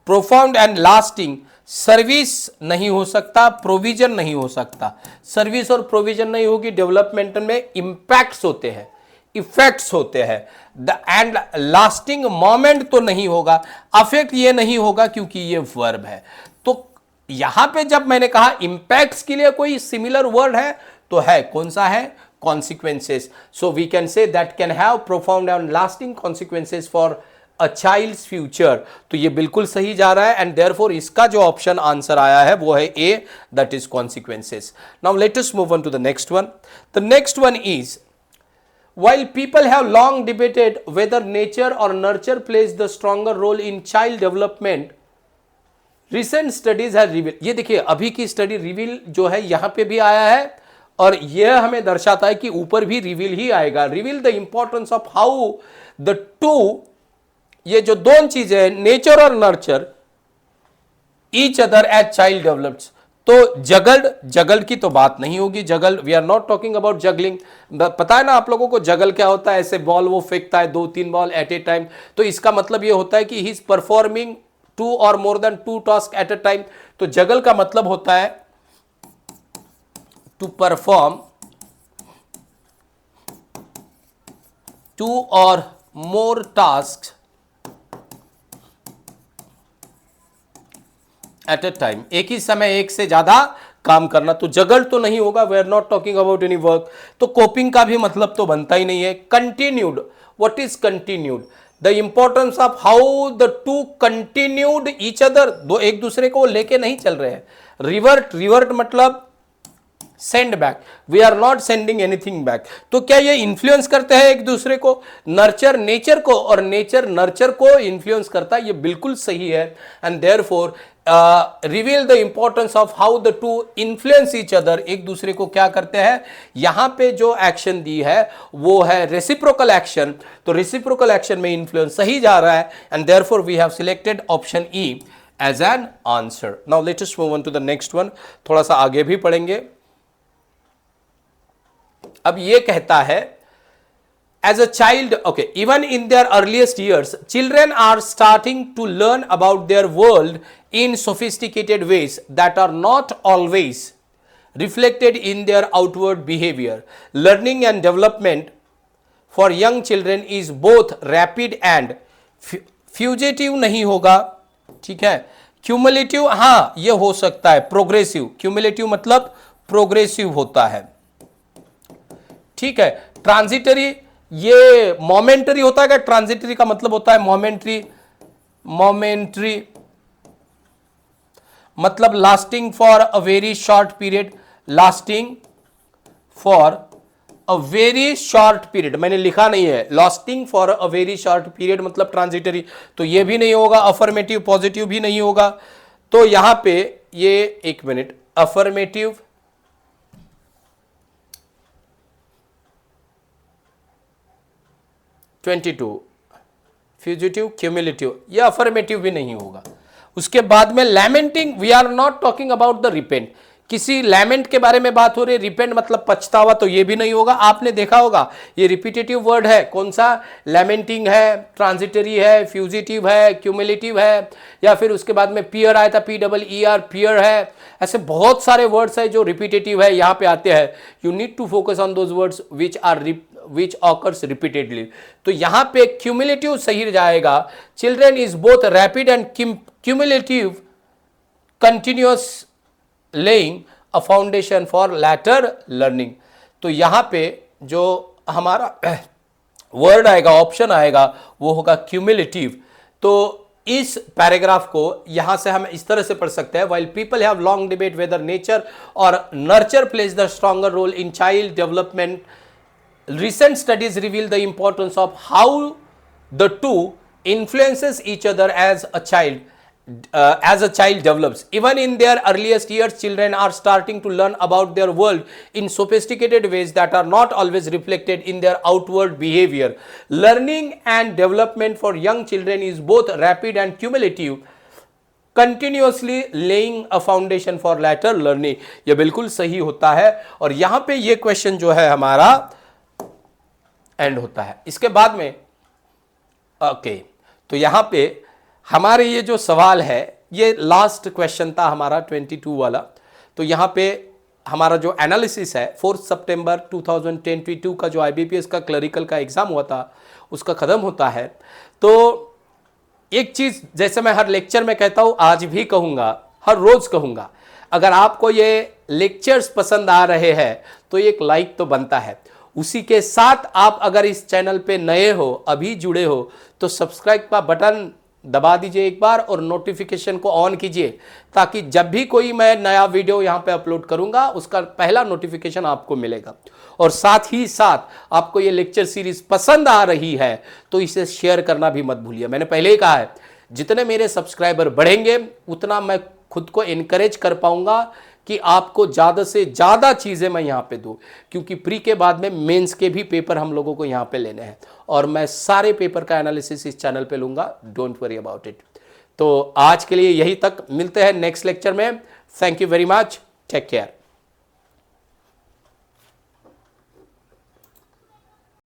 profound and lasting, service नहीं हो सकता, प्रोविजन नहीं हो सकता। सर्विस और प्रोविजन नहीं होगी, डेवलपमेंट में इंपैक्ट्स होते हैं, इफेक्ट्स होते हैं। द एंड लास्टिंग मोमेंट तो नहीं होगा, अफेक्ट ये नहीं होगा क्योंकि ये वर्ब है। तो यहां पे जब मैंने कहा इंपैक्ट्स के लिए कोई सिमिलर वर्ड है, तो है, कौन सा है? Consequences. So we can say that can have profound and lasting consequences for a child's future. तो ये बिल्कुल सही जा रहा है, एंड देयरफॉर इसका जो ऑप्शन आंसर आया है वो है A, that is consequences. Now let us move on to the next one. The next one is, while people have long debated whether nature or nurture plays the stronger role in child development, recent studies have revealed, ये देखिए अभी की study reveal जो है यहां पे भी आया है, और यह हमें दर्शाता है कि ऊपर भी रिवील ही आएगा। Reveal the importance of how the two, ये जो दोनों चीजें हैं, नेचर और nurture, each other as child develops. तो जगल्ड की तो बात नहीं होगी, juggled, we are not talking about juggling. पता है ना आप लोगों को जगल क्या होता है? ऐसे बॉल वो फेंकता है, 2-3 बॉल एट ए टाइम। तो इसका मतलब ये होता है कि ही इज परफॉर्मिंग 2 और more than 2 task at a time. तो जगल का मतलब होता है टू परफॉर्म 2 और more task at A time, एक ही समय एक से ज्यादा काम करना। तो जगल तो नहीं होगा, we are not talking about any work. तो कोपिंग का भी मतलब तो बनता ही नहीं है। Continued, what is continued? The importance of how the two continued each other, दो एक दूसरे को लेके नहीं चल रहे हैं। रिवर्ट, रिवर्ट मतलब send back, we are not sending anything back. तो क्या ये इन्फ्लुएंस करते हैं एक दूसरे को? नर्चर नेचर को और नेचर नर्चर को इन्फ्लुएंस करता है, ये बिल्कुल सही है। And therefore reveal the importance of how the to influence each other, एक दूसरे को क्या करते हैं। यहां पे जो एक्शन दी है वो है रेसिप्रोकल एक्शन, तो रेसिप्रोकल एक्शन में इन्फ्लुएंस सही जा रहा है, and therefore we have selected option E as an answer. Now let us move on to the next one. थोड़ा सा आगे भी पढ़ेंगे। अब ये कहता है as a child, okay, even in their earliest years, children are starting to learn about their world in sophisticated ways that are not always reflected in their outward behavior. Learning and development for young children is both rapid and फ्यूजेटिव नहीं होगा, ठीक है, cumulative, हाँ ये हो सकता है, progressive, cumulative मतलब प्रोग्रेसिव होता है, ठीक है। ट्रांजिटरी ये मोमेंटरी होता है क्या? ट्रांजिटरी का मतलब होता है मोमेंटरी, मोमेंटरी मतलब lasting for a very short period, lasting for a very short period, मैंने लिखा नहीं है, lasting for a very short period मतलब ट्रांजिटरी, तो ये भी नहीं होगा, अफर्मेटिव पॉजिटिव भी नहीं होगा। तो यहां पे ये एक मिनट, अफर्मेटिव फ्यूजिटिव, क्यूमुलेटिव, यह अफर्मेटिव भी नहीं होगा। उसके बाद में lamenting, we are not talking about the repent, किसी लैमेंट के बारे में बात हो रही है, रिपेंट मतलब पछतावा, तो ये भी नहीं होगा। आपने देखा होगा ये रिपीटेटिव वर्ड है, कौन सा? लैमेंटिंग है, ट्रांजिटरी है, फ्यूजिटिव है, क्यूमुलेटिव है, या फिर उसके बाद में पियर आया था, PEER, पियर है। ऐसे बहुत सारे वर्ड्स है जो रिपीटेटिव है, यहां पे आते हैं। You need to focus on those words which occurs repeatedly। तो यहां पे क्यूमुलेटिव सही जाएगा। Children is both rapid and cumulative continuous laying a foundation for later learning. तो यहां पे जो हमारा वर्ड आएगा, ऑप्शन आएगा, वो होगा क्यूमुलेटिव। तो इस पैराग्राफ को यहां से हम इस तरह से पढ़ सकते हैं, while people have long debate whether nature or nurture plays the stronger role in child development, recent studies reveal the importance of how the two influences each other as a child develops. Even in their earliest years, children are starting to learn about their world in sophisticated ways that are not always reflected in their outward behavior. Learning and development for young children is both rapid and cumulative, continuously laying a foundation for later learning. यह बिल्कुल सही होता है, और यहां पे ये question जो है हमारा एंड होता है। इसके बाद में ओके, तो यहां पे हमारे ये जो सवाल है, ये लास्ट क्वेश्चन था हमारा 22 वाला। तो यहां पे हमारा जो एनालिसिस है 4 सितंबर 2022 का जो IBPS का क्लरिकल का एग्जाम हुआ था, उसका खत्म होता है। तो एक चीज जैसे मैं हर लेक्चर में कहता हूं, आज भी कहूंगा, हर रोज कहूंगा, अगर आपको ये लेक्चर्स पसंद आ रहे हैं तो एक लाइक तो बनता है। उसी के साथ आप अगर इस चैनल पे नए हो, अभी जुड़े हो, तो सब्सक्राइब का बटन दबा दीजिए एक बार और नोटिफिकेशन को ऑन कीजिए, ताकि जब भी कोई मैं नया वीडियो यहाँ पे अपलोड करूंगा उसका पहला नोटिफिकेशन आपको मिलेगा। और साथ ही साथ आपको ये लेक्चर सीरीज पसंद आ रही है तो इसे शेयर करना भी मत भूलिए। मैंने पहले ही कहा है, जितने मेरे सब्सक्राइबर बढ़ेंगे उतना मैं खुद को इनकरेज कर पाऊंगा कि आपको ज़्यादा से ज़्यादा चीज़ें मैं यहाँ पे दूँ, क्योंकि प्री के बाद में मेंस के भी पेपर हम लोगों को यहाँ पे लेने हैं, और मैं सारे पेपर का एनालिसिस इस चैनल पे लूँगा, डोंट वरी अबाउट इट। तो आज के लिए यही तक, मिलते हैं नेक्स्ट लेक्चर में। Thank you very much, take care.